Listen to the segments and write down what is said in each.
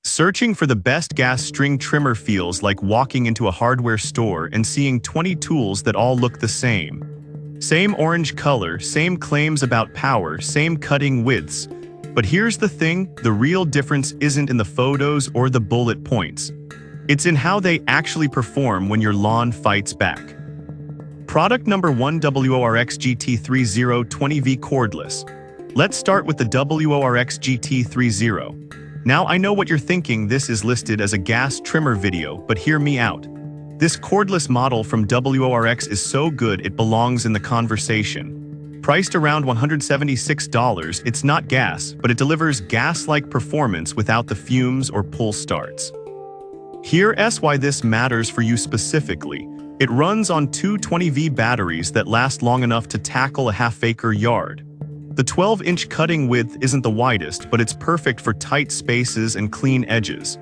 Searching for the best gas string trimmer feels like walking into a hardware store and seeing 20 tools that all look the same. Same orange color, same claims about power, same cutting widths. But here's the thing, the real difference isn't in the photos or the bullet points. It's in how they actually perform when your lawn fights back. Product number 1, WORX GT30 20V cordless. Let's start with the WORX GT30. Now I know what you're thinking, this is listed as a gas trimmer video, but hear me out. This cordless model from WORX is so good it belongs in the conversation. Priced around $176, it's not gas, but it delivers gas-like performance without the fumes or pull starts. Here's why this matters for you specifically. It runs on two 20V batteries that last long enough to tackle a half-acre yard. The 12-inch cutting width isn't the widest, but it's perfect for tight spaces and clean edges.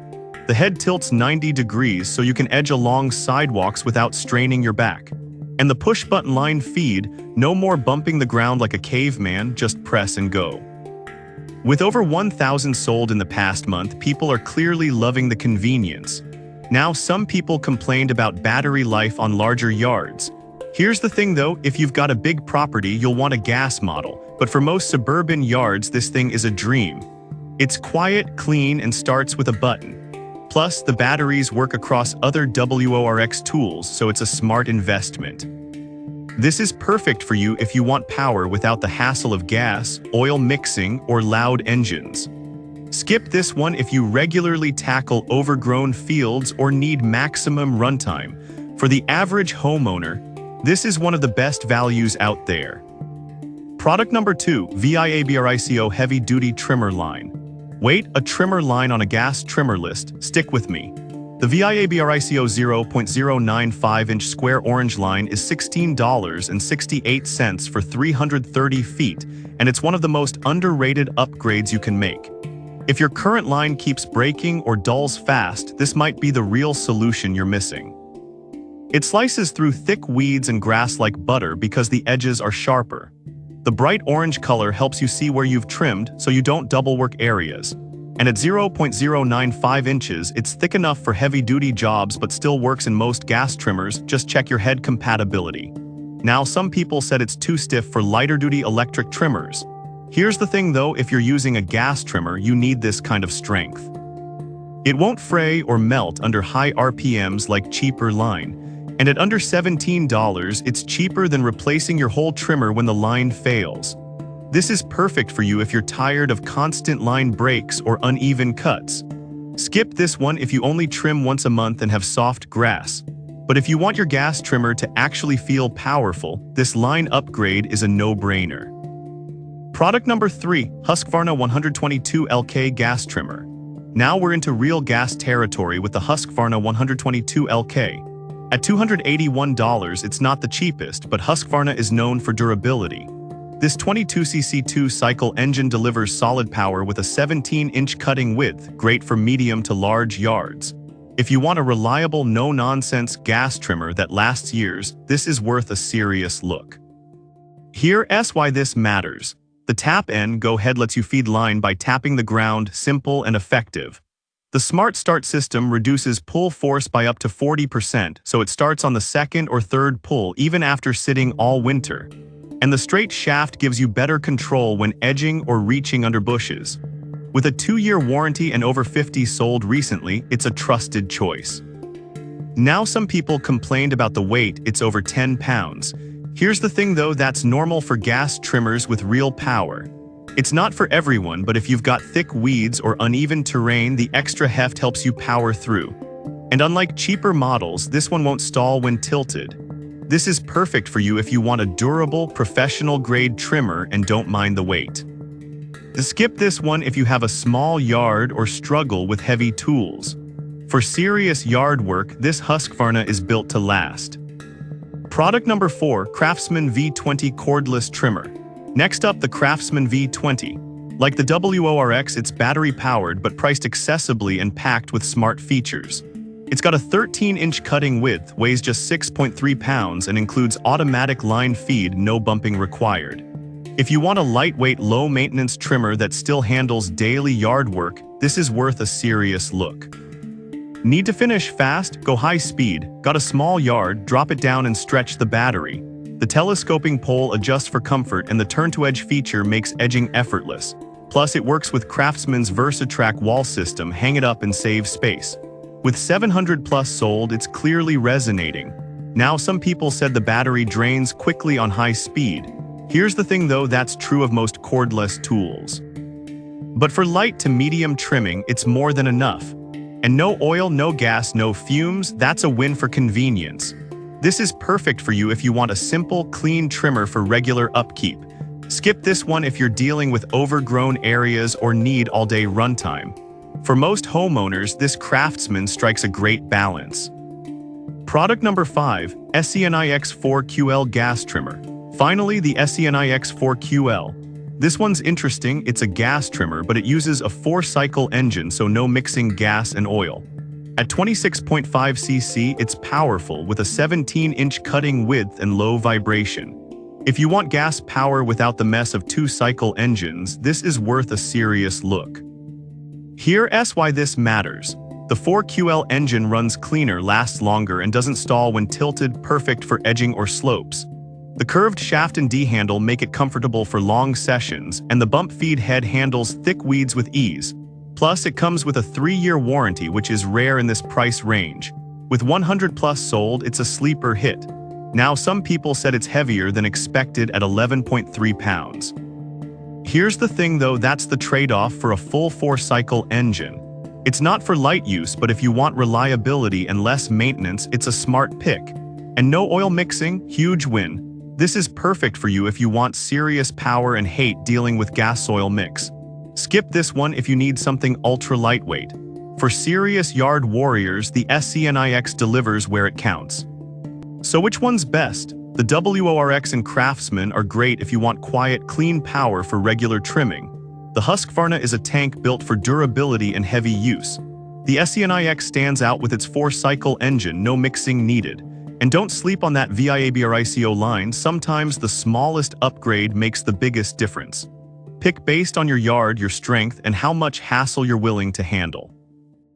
The head tilts 90 degrees so you can edge along sidewalks without straining your back. And the push-button line feed, no more bumping the ground like a caveman, just press and go. With over 1,000 sold in the past month, people are clearly loving the convenience. Now, some people complained about battery life on larger yards. Here's the thing though, if you've got a big property, you'll want a gas model. But for most suburban yards, this thing is a dream. It's quiet, clean, and starts with a button. Plus, the batteries work across other WORX tools, so it's a smart investment. This is perfect for you if you want power without the hassle of gas, oil mixing, or loud engines. Skip this one if you regularly tackle overgrown fields or need maximum runtime. For the average homeowner, this is one of the best values out there. Product number 2, VIABRICO Heavy Duty Trimmer Line. Wait, a trimmer line on a gas trimmer list? Stick with me. The VIABRICO 0.095-inch square orange line is $16.68 for 330 feet, and it's one of the most underrated upgrades you can make. If your current line keeps breaking or dulls fast, this might be the real solution you're missing. It slices through thick weeds and grass like butter because the edges are sharper. The bright orange color helps you see where you've trimmed so you don't double work areas. And at 0.095 inches, it's thick enough for heavy-duty jobs but still works in most gas trimmers. Just check your head compatibility. Now, some people said it's too stiff for lighter-duty electric trimmers. Here's the thing though, if you're using a gas trimmer, you need this kind of strength. It won't fray or melt under high RPMs like cheaper line. And at under $17, it's cheaper than replacing your whole trimmer when the line fails. This is perfect for you if you're tired of constant line breaks or uneven cuts. Skip this one if you only trim once a month and have soft grass. But if you want your gas trimmer to actually feel powerful, this line upgrade is a no-brainer. Product number 3, Husqvarna 122 LK Gas Trimmer. Now we're into real gas territory with the Husqvarna 122 LK. At $281, it's not the cheapest, but Husqvarna is known for durability. This 22cc 2-cycle engine delivers solid power with a 17-inch cutting width, great for medium to large yards. If you want a reliable, no-nonsense gas trimmer that lasts years, this is worth a serious look. Here's why this matters. The tap-and-go head lets you feed line by tapping the ground, simple and effective. The Smart Start system reduces pull force by up to 40%, so it starts on the second or third pull even after sitting all winter. And the straight shaft gives you better control when edging or reaching under bushes. With a 2-year warranty and over 50 sold recently, it's a trusted choice. Now some people complained about the weight, it's over 10 pounds. Here's the thing though, that's normal for gas trimmers with real power. It's not for everyone, but if you've got thick weeds or uneven terrain, the extra heft helps you power through. And unlike cheaper models, this one won't stall when tilted. This is perfect for you if you want a durable, professional-grade trimmer and don't mind the weight. Skip this one if you have a small yard or struggle with heavy tools. For serious yard work, this Husqvarna is built to last. Product number 4, Craftsman V20 Cordless Trimmer. Next up, the Craftsman V20. Like the WORX, it's battery-powered but priced accessibly and packed with smart features. It's got a 13-inch cutting width, weighs just 6.3 pounds, and includes automatic line feed, no bumping required. If you want a lightweight, low-maintenance trimmer that still handles daily yard work, this is worth a serious look. Need to finish fast? Go high speed. Got a small yard? Drop it down and stretch the battery. The telescoping pole adjusts for comfort, and the turn-to-edge feature makes edging effortless. Plus, it works with Craftsman's VersaTrack wall system. Hang it up and save space. With 700 plus sold, it's clearly resonating. Now, some people said the battery drains quickly on high speed. Here's the thing though, that's true of most cordless tools. But for light to medium trimming, it's more than enough. And no oil, no gas, no fumes, that's a win for convenience. This is perfect for you if you want a simple, clean trimmer for regular upkeep. Skip this one if you're dealing with overgrown areas or need all-day runtime. For most homeowners, this Craftsman strikes a great balance. Product number 5, SENI X4QL Gas Trimmer. Finally, the SENI X4QL. This one's interesting. It's a gas trimmer, but it uses a 4-cycle engine, so no mixing gas and oil. At 26.5 cc, it's powerful with a 17-inch cutting width and low vibration. If you want gas power without the mess of 2-cycle engines, this is worth a serious look. Here's why this matters. The 4QL engine runs cleaner, lasts longer, and doesn't stall when tilted, perfect for edging or slopes. The curved shaft and D-handle make it comfortable for long sessions, and the bump feed head handles thick weeds with ease. Plus, it comes with a 3-year warranty, which is rare in this price range. With 100 plus sold, it's a sleeper hit. Now, some people said it's heavier than expected at 11.3 pounds. Here's the thing though, that's the trade-off for a full 4-cycle engine. It's not for light use, but if you want reliability and less maintenance, it's a smart pick. And no oil mixing, huge win. This is perfect for you if you want serious power and hate dealing with gas-oil mix. Skip this one if you need something ultra-lightweight. For serious yard warriors, the SENI X delivers where it counts. So which one's best? The WORX and Craftsman are great if you want quiet, clean power for regular trimming. The Husqvarna is a tank built for durability and heavy use. The SENI X stands out with its 4-cycle engine, no mixing needed. And don't sleep on that VIABRICO line, sometimes the smallest upgrade makes the biggest difference. Pick based on your yard, your strength, and how much hassle you're willing to handle.